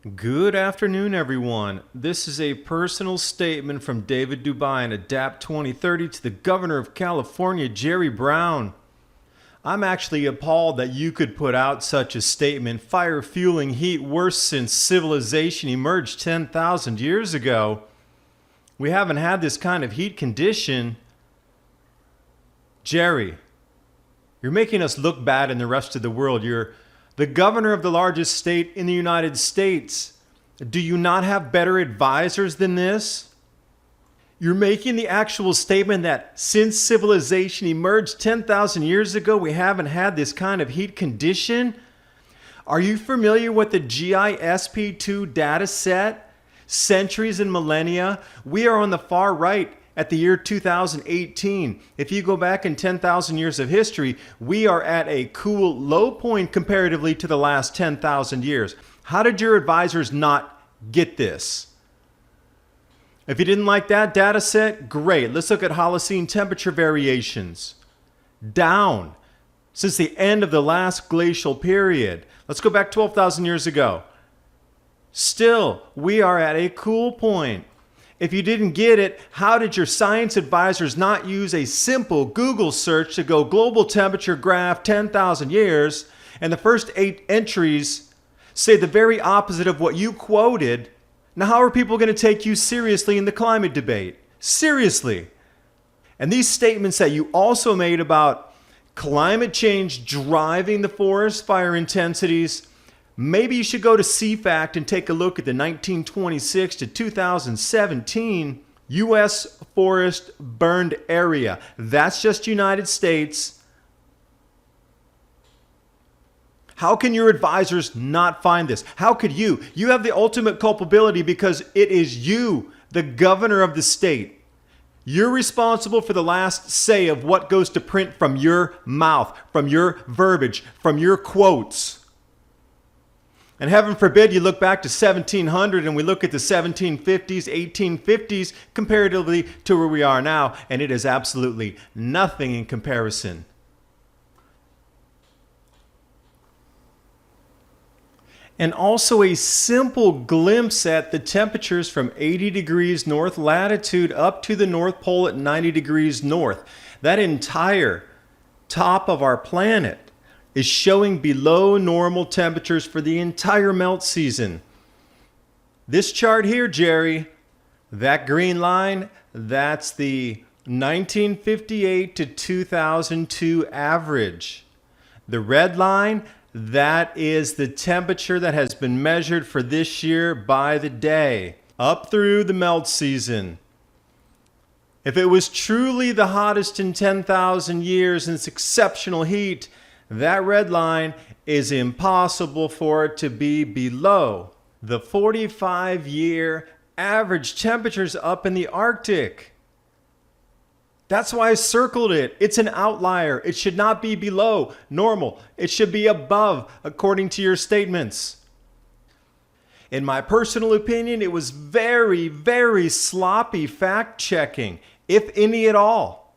Good afternoon, everyone. This is a personal statement from David Dubai and ADAPT 2030 to the Governor of California, Jerry Brown. I'm actually appalled that you could put out such a statement, fire fueling heat worse since civilization emerged 10,000 years ago. We haven't had this kind of heat condition. Jerry, you're making us look bad in the rest of the world. You're the governor of the largest state in the United States. Do you not have better advisors than this? You're making the actual statement that since civilization emerged 10,000 years ago, we haven't had this kind of heat condition? Are you familiar with the GISP2 data set? Centuries and millennia. We are on the far right at the year 2018. If you go back in 10,000 years of history, we are at a cool low point comparatively to the last 10,000 years. How did your advisors not get this? If you didn't like that data set, great. Let's look at Holocene temperature variations. Down since the end of the last glacial period. Let's go back 12,000 years ago. Still, we are at a cool point. If you didn't get it, how did your science advisors not use a simple Google search to go global temperature graph 10,000 years and the first 8 entries say the very opposite of what you quoted? Now, how are people going to take you seriously in the climate debate? Seriously. And these statements that you also made about climate change driving the forest fire intensities, maybe you should go to CFACT and take a look at the 1926 to 2017 U.S. forest burned area. That's just United States. How can your advisors not find this? How could you? You have the ultimate culpability because it is you, the governor of the state. You're responsible for the last say of what goes to print from your mouth, from your verbiage, from your quotes. And heaven forbid you look back to 1700 and we look at the 1750s, 1850s comparatively to where we are now, and it is absolutely nothing in comparison. And also a simple glimpse at the temperatures from 80 degrees north latitude up to the North Pole at 90 degrees north. That entire top of our planet is showing below normal temperatures for the entire melt season. This chart here, Jerry, that green line, that's the 1958 to 2002 average. The red line, that is the temperature that has been measured for this year by the day, up through the melt season. If it was truly the hottest in 10,000 years and it's exceptional heat, that red line is impossible for it to be below the 45-year average temperatures up in the Arctic. That's why I circled it. It's an outlier. It should not be below normal. It should be above, according to your statements. In my personal opinion, it was very, very sloppy fact-checking, if any at all.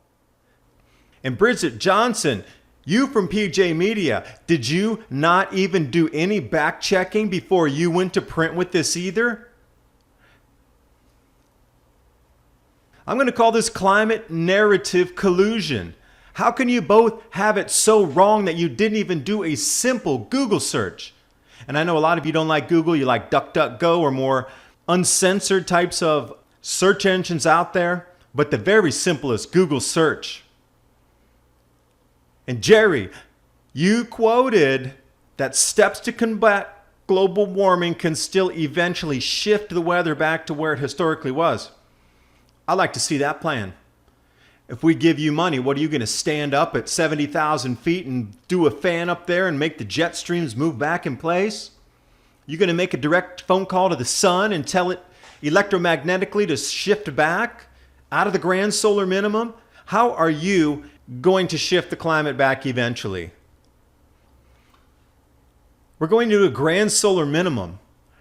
And Bridget Johnson, you from PJ Media, did you not even do any back checking before you went to print with this either? I'm going to call this climate narrative collusion. How can you both have it so wrong that you didn't even do a simple Google search? And I know a lot of you don't like Google, you like DuckDuckGo or more uncensored types of search engines out there, but the very simplest Google search. And Jerry, you quoted that steps to combat global warming can still eventually shift the weather back to where it historically was. I'd like to see that plan. If we give you money, what are you going to stand up at 70,000 feet and do a fan up there and make the jet streams move back in place? You're going to make a direct phone call to the sun and tell it electromagnetically to shift back out of the grand solar minimum? How are you going to shift the climate back eventually? We're going to do a grand solar minimum.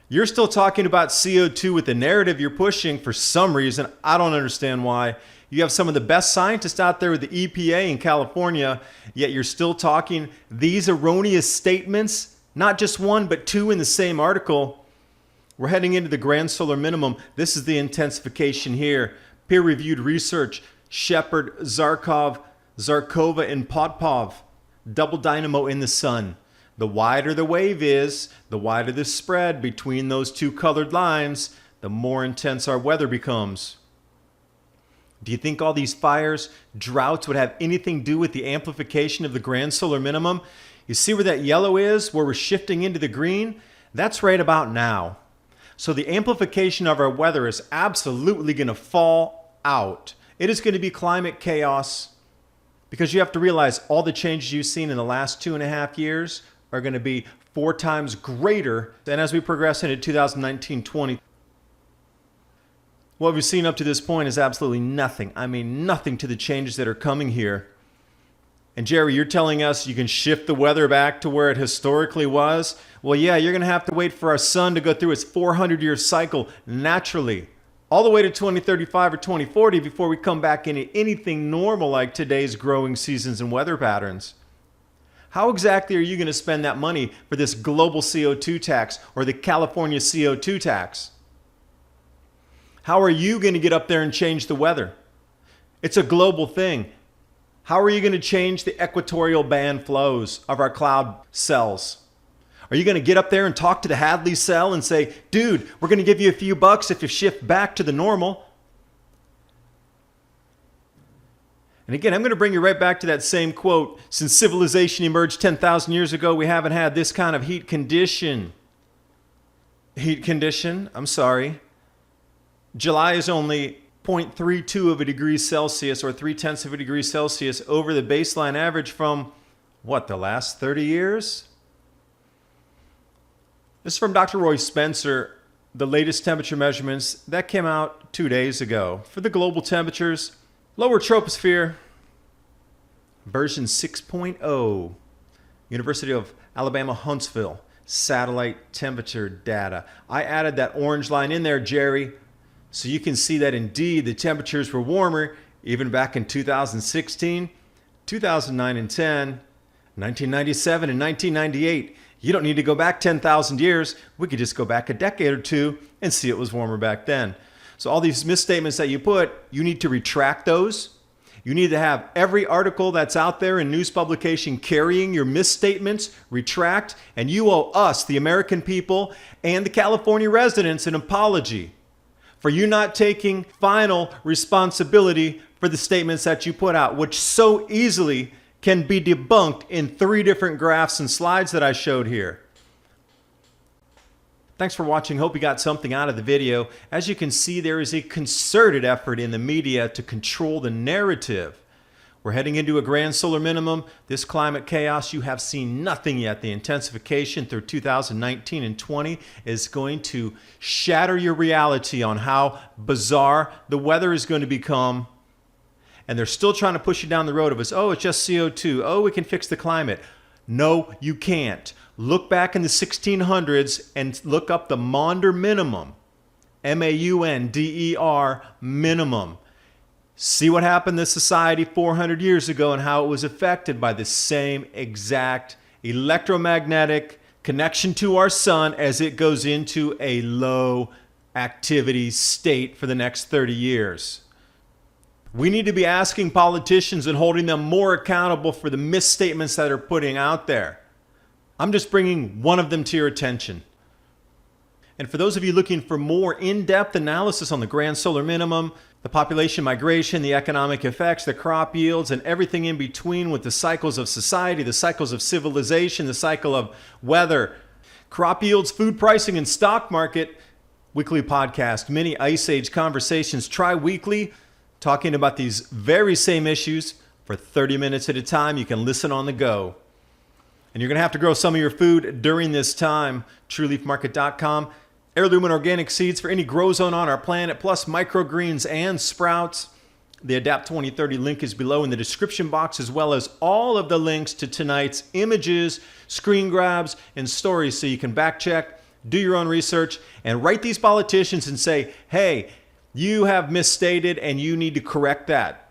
You're still talking about CO2 with the narrative you're pushing for some reason. I don't understand why. You have some of the best scientists out there with the EPA in California, yet you're still talking these erroneous statements, not just one, but two in the same article. We're heading into the grand solar minimum. This is the intensification here. Peer-reviewed research, Shepard, Zarkova, and Popov. Double dynamo in the sun. The wider the wave is, the wider the spread between those two colored lines, the more intense our weather becomes. Do you think all these fires, droughts would have anything to do with the amplification of the grand solar minimum? You see where that yellow is, where we're shifting into the green? That's right about now. So the amplification of our weather is absolutely going to fall out. It is going to be climate chaos, because you have to realize all the changes you've seen in the last 2.5 years are going to be 4 times greater than as we progress into 2019-20. What we've seen up to this point is absolutely nothing. I mean, nothing to the changes that are coming here. And Jerry, you're telling us you can shift the weather back to where it historically was? Well, yeah, you're going to have to wait for our sun to go through its 400-year cycle naturally, all the way to 2035 or 2040 before we come back into anything normal like today's growing seasons and weather patterns. How exactly are you going to spend that money for this global CO2 tax or the California CO2 tax? How are you going to get up there and change the weather? It's a global thing. How are you going to change the equatorial band flows of our cloud cells? Are you going to get up there and talk to the Hadley cell and say, dude, we're going to give you a few bucks if you shift back to the normal? And again, I'm going to bring you right back to that same quote. Since civilization emerged 10,000 years ago, we haven't had this kind of heat condition. I'm sorry. July is only 0.32 of a degree Celsius or 0.3 of a degree Celsius over the baseline average from, what, the last 30 years? This is from Dr. Roy Spencer, the latest temperature measurements that came out 2 days ago. For the global temperatures, lower troposphere, version 6.0, University of Alabama, Huntsville, satellite temperature data. I added that orange line in there, Jerry, so you can see that indeed the temperatures were warmer even back in 2016, 2009 and 10, 1997 and 1998. You don't need to go back 10,000 years. We could just go back a decade or two and see it was warmer back then. So all these misstatements that you put, you need to retract those. You need to have every article that's out there in news publication carrying your misstatements, retract, and you owe us, the American people, and the California residents, an apology for you not taking final responsibility for the statements that you put out, which so easily can be debunked in 3 different graphs and slides that I showed here. Thanks for watching. Hope you got something out of the video. As you can see, there is a concerted effort in the media to control the narrative. We're heading into a grand solar minimum. This climate chaos, you have seen nothing yet. The intensification through 2019 and 20 is going to shatter your reality on how bizarre the weather is going to become. And they're still trying to push you down the road of us. Oh, it's just CO2. Oh, we can fix the climate. No, you can't. Look back in the 1600s and look up the Maunder minimum. M-A-U-N-D-E-R minimum. See what happened to society 400 years ago and how it was affected by the same exact electromagnetic connection to our sun as it goes into a low activity state for the next 30 years. We need to be asking politicians and holding them more accountable for the misstatements that are putting out there. I'm just bringing one of them to your attention. And for those of you looking for more in-depth analysis on the grand solar minimum, the population migration, the economic effects, the crop yields, and everything in between with the cycles of society, the cycles of civilization, the cycle of weather, crop yields, food pricing, and stock market, weekly podcast, mini Ice Age conversations, tri-weekly, talking about these very same issues for 30 minutes at a time. You can listen on the go. And you're going to have to grow some of your food during this time. TrueLeafMarket.com. Heirloom and organic seeds for any grow zone on our planet, plus microgreens and sprouts. The Adapt 2030 link is below in the description box, as well as all of the links to tonight's images, screen grabs, and stories, so you can back check, do your own research, and write these politicians and say, hey, you have misstated and you need to correct that.